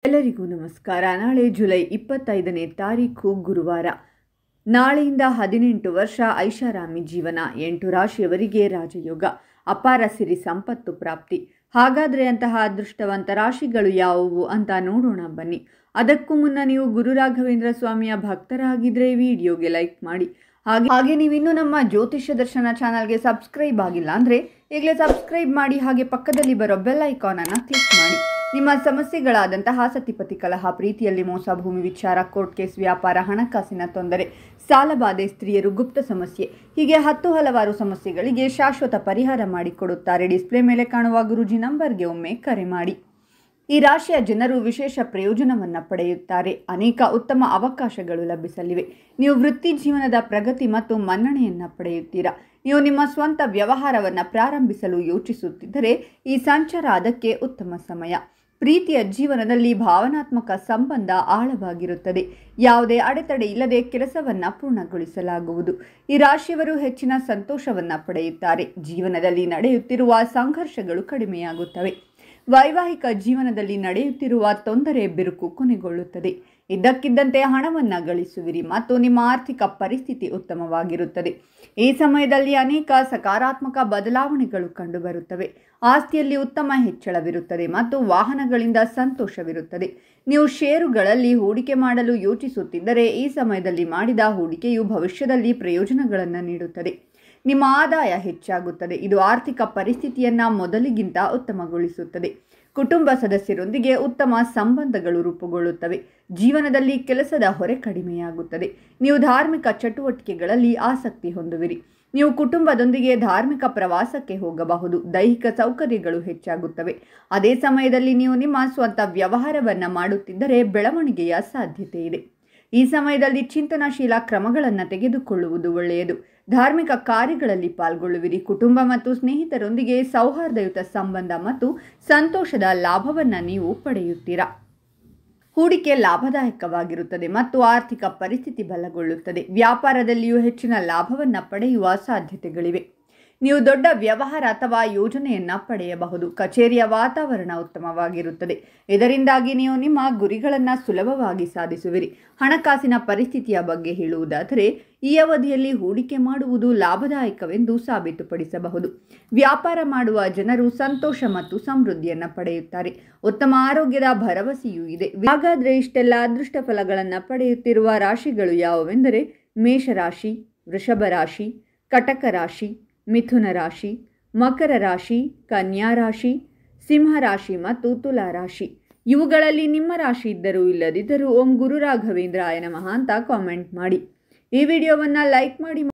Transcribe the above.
ಎಲ್ಲರಿಗೂ ನಮಸ್ಕಾರ. ನಾಳೆ ಜುಲೈ 25ನೇ ತಾರೀಕು ಗುರುವಾರ. ನಾಳೆಯಿಂದ 18 ವರ್ಷ ಐಷಾರಾಮಿ ಜೀವನ. 8 ರಾಶಿಯವರಿಗೆ ರಾಜಯೋಗ, ಅಪಾರ ಸಿರಿ ಸಂಪತ್ತು ಪ್ರಾಪ್ತಿ. ಹಾಗಾದರೆ ಅಂತಹ ಅದೃಷ್ಟವಂತ ರಾಶಿಗಳು ಯಾವುವು ಅಂತ ನೋಡೋಣ ಬನ್ನಿ. ಅದಕ್ಕೂ ಮುನ್ನ ನೀವು ಗುರು ರಾಘವೇಂದ್ರ ಸ್ವಾಮಿಯ ಭಕ್ತರಾಗಿದ್ದರೆ ವಿಡಿಯೋಗೆ ಲೈಕ್ ಮಾಡಿ. ಹಾಗೆ ನೀವಿನ್ನೂ ನಮ್ಮ ಜ್ಯೋತಿಷ್ಯ ದರ್ಶನ ಚಾನಲ್ಗೆ ಸಬ್ಸ್ಕ್ರೈಬ್ ಆಗಿಲ್ಲ ಅಂದರೆ ಈಗಲೇ ಸಬ್ಸ್ಕ್ರೈಬ್ ಮಾಡಿ. ಹಾಗೆ ಪಕ್ಕದಲ್ಲಿ ಬರೋ ಬೆಲ್ ಐಕಾನನ್ನು ಕ್ಲಿಕ್ ಮಾಡಿ. ನಿಮ್ಮ ಸಮಸ್ಯೆಗಳಾದಂತಹ ಸತಿಪತಿ ಕಲಹ, ಪ್ರೀತಿಯಲ್ಲಿ ಮೋಸ, ಭೂಮಿ ವಿಚಾರ, ಕೋರ್ಟ್ ಕೇಸ್, ವ್ಯಾಪಾರ, ಹಣಕಾಸಿನ ತೊಂದರೆ, ಸಾಲಬಾಧೆ, ಸ್ತ್ರೀಯರು, ಗುಪ್ತ ಸಮಸ್ಯೆ, ಹೀಗೆ ಹಲವಾರು ಸಮಸ್ಯೆಗಳಿಗೆ ಶಾಶ್ವತ ಪರಿಹಾರ ಮಾಡಿಕೊಡುತ್ತಾರೆ. ಡಿಸ್ಪ್ಲೇ ಮೇಲೆ ಕಾಣುವ ಗುರೂಜಿ ನಂಬರ್ಗೆ ಒಮ್ಮೆ ಕರೆ ಮಾಡಿ. ಈ ರಾಶಿಯ ಜನರು ವಿಶೇಷ ಪ್ರಯೋಜನವನ್ನು ಪಡೆಯುತ್ತಾರೆ. ಅನೇಕ ಉತ್ತಮ ಅವಕಾಶಗಳು ಲಭಿಸಲಿವೆ. ನೀವು ವೃತ್ತಿ ಜೀವನದ ಪ್ರಗತಿ ಮತ್ತು ಮನ್ನಣೆಯನ್ನು ಪಡೆಯುತ್ತೀರಾ. ನೀವು ನಿಮ್ಮ ಸ್ವಂತ ವ್ಯವಹಾರವನ್ನು ಪ್ರಾರಂಭಿಸಲು ಯೋಚಿಸುತ್ತಿದ್ದರೆ ಈ ಸಂಚಾರ ಅದಕ್ಕೆ ಉತ್ತಮ ಸಮಯ. ಪ್ರೀತಿಯ ಜೀವನದಲ್ಲಿ ಭಾವನಾತ್ಮಕ ಸಂಬಂಧ ಆಳವಾಗಿರುತ್ತದೆ. ಯಾವುದೇ ಅಡೆತಡೆ ಇಲ್ಲದೆ ಕೆಲಸವನ್ನು ಪೂರ್ಣಗೊಳಿಸಲಾಗುವುದು. ಈ ರಾಶಿಯವರು ಹೆಚ್ಚಿನ ಸಂತೋಷವನ್ನು ಪಡೆಯುತ್ತಾರೆ. ಜೀವನದಲ್ಲಿ ನಡೆಯುತ್ತಿರುವ ಸಂಘರ್ಷಗಳು ಕಡಿಮೆಯಾಗುತ್ತವೆ. ವೈವಾಹಿಕ ಜೀವನದಲ್ಲಿ ನಡೆಯುತ್ತಿರುವ ತೊಂದರೆ ಬಿರುಕು ಕೊನೆಗೊಳ್ಳುತ್ತದೆ. ಇದ್ದಕ್ಕಿದ್ದಂತೆ ಹಣವನ್ನು ಗಳಿಸುವಿರಿ ಮತ್ತು ನಿಮ್ಮ ಆರ್ಥಿಕ ಪರಿಸ್ಥಿತಿ ಉತ್ತಮವಾಗಿರುತ್ತದೆ. ಈ ಸಮಯದಲ್ಲಿ ಅನೇಕ ಸಕಾರಾತ್ಮಕ ಬದಲಾವಣೆಗಳು ಕಂಡುಬರುತ್ತವೆ. ಆಸ್ತಿಯಲ್ಲಿ ಉತ್ತಮ ಹೆಚ್ಚಳವಿರುತ್ತದೆ ಮತ್ತು ವಾಹನಗಳಿಂದ ಸಂತೋಷವಿರುತ್ತದೆ. ನೀವು ಷೇರುಗಳಲ್ಲಿ ಹೂಡಿಕೆ ಮಾಡಲು ಯೋಚಿಸುತ್ತಿದ್ದರೆ ಈ ಸಮಯದಲ್ಲಿ ಮಾಡಿದ ಹೂಡಿಕೆಯು ಭವಿಷ್ಯದಲ್ಲಿ ಪ್ರಯೋಜನಗಳನ್ನು ನೀಡುತ್ತದೆ. ನಿಮ್ಮ ಆದಾಯ ಹೆಚ್ಚಾಗುತ್ತದೆ. ಇದು ಆರ್ಥಿಕ ಪರಿಸ್ಥಿತಿಯನ್ನು ಮೊದಲಿಗಿಂತ ಉತ್ತಮಗೊಳಿಸುತ್ತದೆ. ಕುಟುಂಬ ಸದಸ್ಯರೊಂದಿಗೆ ಉತ್ತಮ ಸಂಬಂಧಗಳು ರೂಪುಗೊಳ್ಳುತ್ತವೆ. ಜೀವನದಲ್ಲಿ ಕೆಲಸದ ಹೊರೆ ಕಡಿಮೆಯಾಗುತ್ತದೆ. ನೀವು ಧಾರ್ಮಿಕ ಚಟುವಟಿಕೆಗಳಲ್ಲಿ ಆಸಕ್ತಿ ಹೊಂದುವಿರಿ. ನೀವು ಕುಟುಂಬದೊಂದಿಗೆ ಧಾರ್ಮಿಕ ಪ್ರವಾಸಕ್ಕೆ ಹೋಗಬಹುದು. ದೈಹಿಕ ಸೌಕರ್ಯಗಳು ಹೆಚ್ಚಾಗುತ್ತವೆ. ಅದೇ ಸಮಯದಲ್ಲಿ ನೀವು ನಿಮ್ಮ ಸ್ವಂತ ವ್ಯವಹಾರವನ್ನು ಮಾಡುತ್ತಿದ್ದರೆ ಬೆಳವಣಿಗೆಯ ಸಾಧ್ಯತೆ ಇದೆ. ಈ ಸಮಯದಲ್ಲಿ ಚಿಂತನಶೀಲ ಕ್ರಮಗಳನ್ನು ತೆಗೆದುಕೊಳ್ಳುವುದು ಒಳ್ಳೆಯದು. ಧಾರ್ಮಿಕ ಕಾರ್ಯಗಳಲ್ಲಿ ಪಾಲ್ಗೊಳ್ಳುವಿರಿ. ಕುಟುಂಬ ಮತ್ತು ಸ್ನೇಹಿತರೊಂದಿಗೆ ಸೌಹಾರ್ದಯುತ ಸಂಬಂಧ ಮತ್ತು ಸಂತೋಷದ ಲಾಭವನ್ನು ನೀವು ಪಡೆಯುತ್ತೀರಾ. ಹೂಡಿಕೆ ಲಾಭದಾಯಕವಾಗಿರುತ್ತದೆ ಮತ್ತು ಆರ್ಥಿಕ ಪರಿಸ್ಥಿತಿ ಬಲಗೊಳ್ಳುತ್ತದೆ. ವ್ಯಾಪಾರದಲ್ಲಿಯೂ ಹೆಚ್ಚಿನ ಲಾಭವನ್ನು ಪಡೆಯುವ ಸಾಧ್ಯತೆಗಳಿವೆ. ನೀವು ದೊಡ್ಡ ವ್ಯವಹಾರ ಅಥವಾ ಯೋಜನೆಯನ್ನು ಪಡೆಯಬಹುದು. ಕಚೇರಿಯ ವಾತಾವರಣ ಉತ್ತಮವಾಗಿರುತ್ತದೆ. ಇದರಿಂದಾಗಿ ನೀವು ನಿಮ್ಮ ಗುರಿಗಳನ್ನು ಸುಲಭವಾಗಿ ಸಾಧಿಸುವಿರಿ. ಹಣಕಾಸಿನ ಪರಿಸ್ಥಿತಿಯ ಬಗ್ಗೆ ಹೇಳುವುದಾದರೆ ಈ ಅವಧಿಯಲ್ಲಿ ಹೂಡಿಕೆ ಮಾಡುವುದು ಲಾಭದಾಯಕವೆಂದು ಸಾಬೀತುಪಡಿಸಬಹುದು. ವ್ಯಾಪಾರ ಮಾಡುವ ಜನರು ಸಂತೋಷ ಮತ್ತು ಸಮೃದ್ಧಿಯನ್ನು ಪಡೆಯುತ್ತಾರೆ. ಉತ್ತಮ ಆರೋಗ್ಯದ ಭರವಸೆಯೂ ಇದೆ. ಹಾಗಾದರೆ ಇಷ್ಟೆಲ್ಲ ಅದೃಷ್ಟ ಫಲಗಳನ್ನು ಪಡೆಯುತ್ತಿರುವ ರಾಶಿಗಳು ಯಾವುವೆಂದರೆ ಮೇಷರಾಶಿ, ವೃಷಭ ರಾಶಿ, ಕಟಕ ರಾಶಿ, ಮಿಥುನ ರಾಶಿ, ಮಕರ ರಾಶಿ, ಕನ್ಯಾ ರಾಶಿ, ಸಿಂಹ ರಾಶಿ ಮತ್ತು ತುಲಾ ರಾಶಿ. ಇವುಗಳಲ್ಲಿ ನಿಮ್ಮ ರಾಶಿ ಇದ್ದರೂ ಇಲ್ಲದಿದ್ದರೂ ಓಂ ಗುರು ರಾಘವೇಂದ್ರಾಯ ನಮಃ ಅಂತ ಕಾಮೆಂಟ್ ಮಾಡಿ. ಈ ವಿಡಿಯೋವನ್ನು ಲೈಕ್ ಮಾಡಿ.